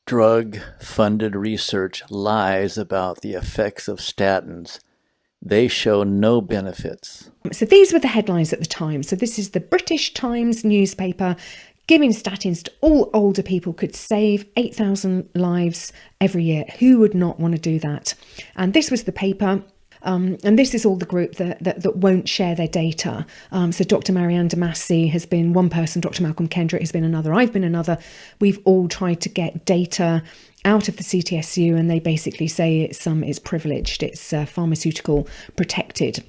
drug-funded research lies about the effects of statins. They show no benefits. So these were the headlines at the time. So this is the British Times newspaper. Giving statins to all older people could save 8,000 lives every year. Who would not want to do that? And this was the paper. And this is all the group that won't share their data. So Dr. Marianne Damasi has been one person, Dr. Malcolm Kendrick has been another, I've been another. We've all tried to get data out of the CTSU, and they basically say it's privileged, it's pharmaceutical protected.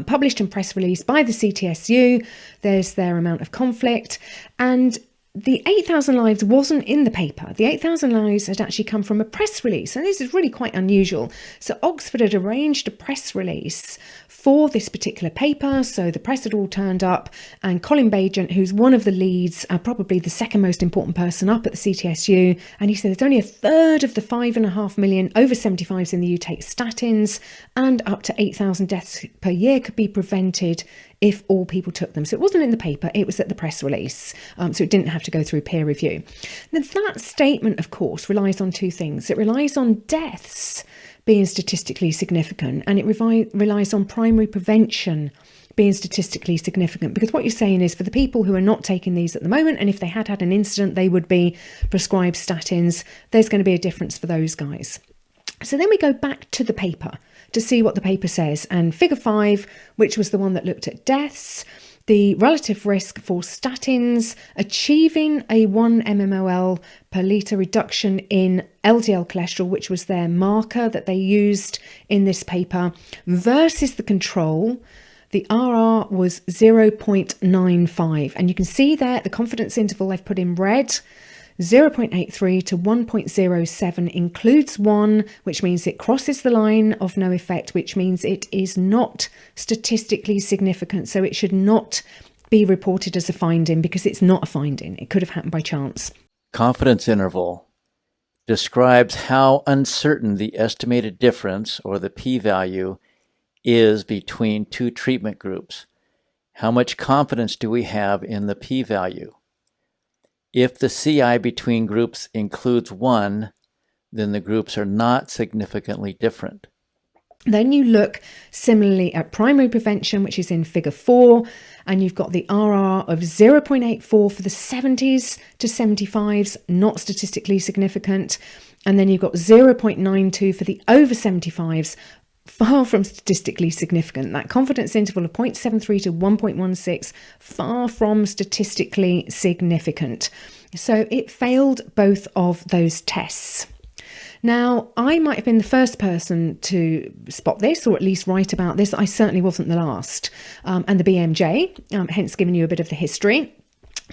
Published and press release by the CTSU, there's their amount of conflict, and the 8,000 lives wasn't in the paper. The 8,000 lives had actually come from a press release, and this is really quite unusual. So Oxford had arranged a press release for this particular paper, so the press had all turned up, and Colin Bagent, who's one of the leads, probably the second most important person up at the CTSU, and he said there's only a third of the 5.5 million over 75s in the EU take statins, and up to 8,000 deaths per year could be prevented if all people took them. So it wasn't in the paper, it was at the press release. So it didn't have to go through peer review. Now that statement, of course, relies on two things. It relies on deaths being statistically significant, and it relies on primary prevention being statistically significant. Because what you're saying is for the people who are not taking these at the moment, and if they had an incident, they would be prescribed statins, there's going to be a difference for those guys. So then we go back to the paper to see what the paper says. And figure 5, which was the one that looked at deaths, the relative risk for statins achieving a 1 mmol per litre reduction in LDL cholesterol, which was their marker that they used in this paper, versus the control. The RR was 0.95. And you can see there the confidence interval I've put in red. 0.83 to 1.07 includes 1, which means it crosses the line of no effect, which means it is not statistically significant. So it should not be reported as a finding because it's not a finding. It could have happened by chance. Confidence interval describes how uncertain the estimated difference, or the p-value, is between two treatment groups. How much confidence do we have in the p-value? If the CI between groups includes 1, then the groups are not significantly different. Then you look similarly at primary prevention, which is in figure 4, and you've got the RR of 0.84 for the 70s to 75s, not statistically significant. And then you've got 0.92 for the over 75s, far from statistically significant. That confidence interval of 0.73 to 1.16, far from statistically significant. So it failed both of those tests. Now, I might have been the first person to spot this, or at least write about this. I certainly wasn't the last. And the BMJ, hence giving you a bit of the history,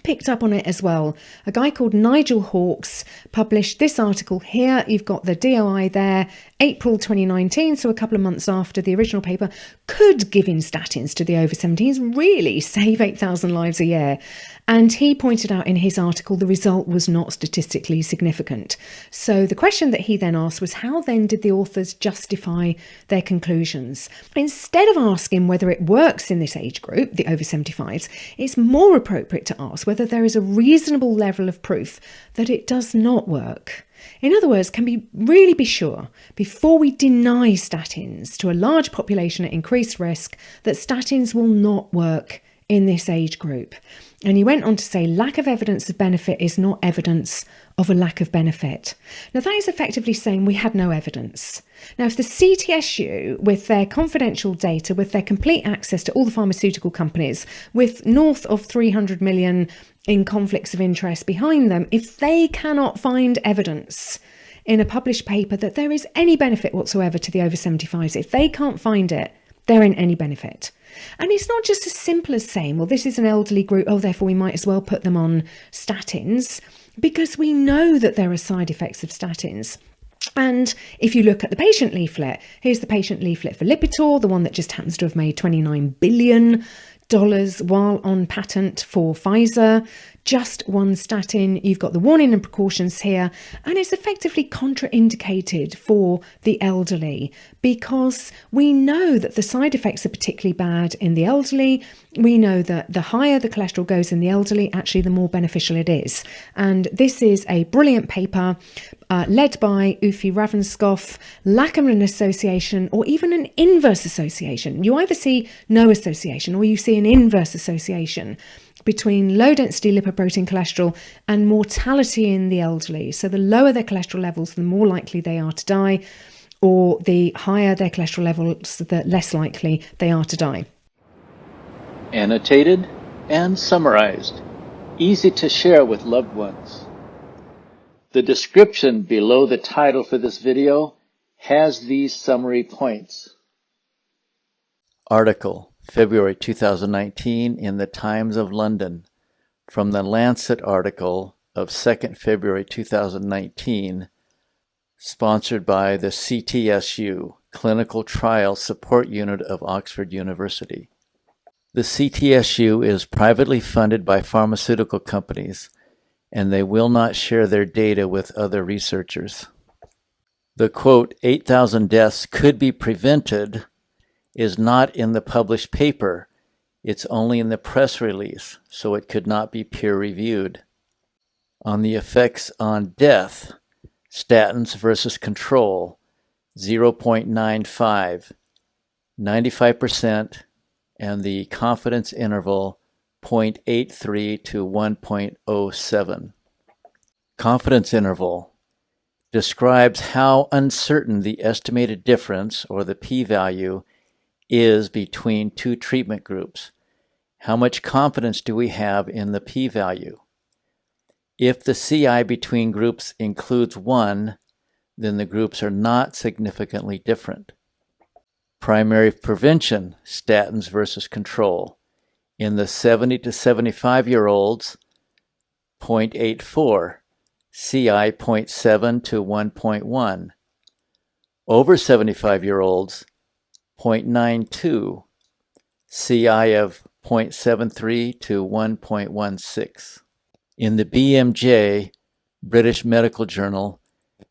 picked up on it as well. A guy called Nigel Hawkes published this article here. You've got the DOI there, April 2019, so a couple of months after the original paper. Could giving statins to the over 70s really save 8,000 lives a year? And he pointed out in his article the result was not statistically significant. So the question that he then asked was, how then did the authors justify their conclusions? Instead of asking whether it works in this age group, the over 75s, it's more appropriate to ask whether there is a reasonable level of proof that it does not work. In other words, can we really be sure, before we deny statins to a large population at increased risk, that statins will not work in this age group? And he went on to say, lack of evidence of benefit is not evidence of a lack of benefit. Now, that is effectively saying we had no evidence. Now, if the CTSU, with their confidential data, with their complete access to all the pharmaceutical companies, with north of 300 million in conflicts of interest behind them, if they cannot find evidence in a published paper that there is any benefit whatsoever to the over 75s, if they can't find it, there ain't any benefit. And it's not just as simple as saying, well, this is an elderly group, oh, therefore we might as well put them on statins, because we know that there are side effects of statins. And if you look at the patient leaflet, here's the patient leaflet for Lipitor, the one that just happens to have made $29 billion while on patent for Pfizer. Just one statin. You've got the warning and precautions here, and it's effectively contraindicated for the elderly because we know that the side effects are particularly bad in the elderly. we know that the higher the cholesterol goes in the elderly, actually the more beneficial it is. And this is a brilliant paper led by Ufi Ravenscoff, Lackerman Association, or even an inverse association. You either see no association or you see an inverse association between low density lipoprotein cholesterol and mortality in the elderly. So the lower their cholesterol levels, the more likely they are to die, or the higher their cholesterol levels, the less likely they are to die. Annotated and summarized, easy to share with loved ones. The description below the title for this video has these summary points. Article, February 2019 in the Times of London, from the Lancet article of 2nd February 2019, sponsored by the CTSU, Clinical Trial Support Unit of Oxford University. The CTSU is privately funded by pharmaceutical companies, and they will not share their data with other researchers. The quote, 8,000 deaths could be prevented is not in the published paper. It's only in the press release, so it could not be peer-reviewed. On the effects on death, statins versus control, 0.95, 95%, and the confidence interval 0.83 to 1.07. Confidence interval describes how uncertain the estimated difference, or the p-value, is between two treatment groups. How much confidence do we have in the p-value? If the CI between groups includes 1, then the groups are not significantly different. Primary prevention, statins versus control. In the 70 to 75-year-olds, 0.84, CI 0.7 to 1.1. Over 75-year-olds, 0.92, CI of 0.73 to 1.16. In the BMJ, British Medical Journal,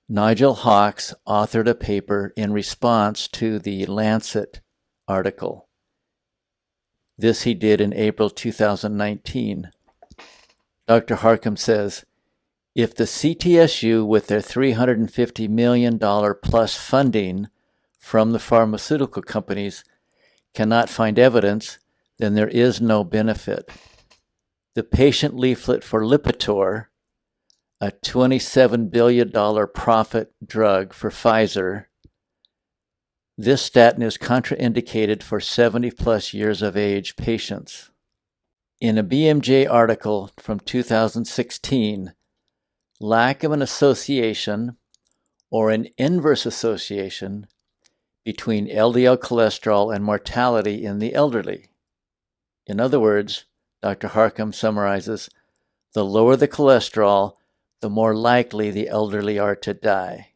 Nigel Hawkes authored a paper in response to the Lancet article. This he did in April 2019. Dr. Harcombe says, if the CTSU, with their $350 million plus funding from the pharmaceutical companies, cannot find evidence, then there is no benefit. The patient leaflet for Lipitor, a $27 billion profit drug for Pfizer, this statin is contraindicated for 70-plus years of age patients. In a BMJ article from 2016, lack of an association or an inverse association between LDL cholesterol and mortality in the elderly. In other words, Dr. Harcombe summarizes, the lower the cholesterol, the more likely the elderly are to die.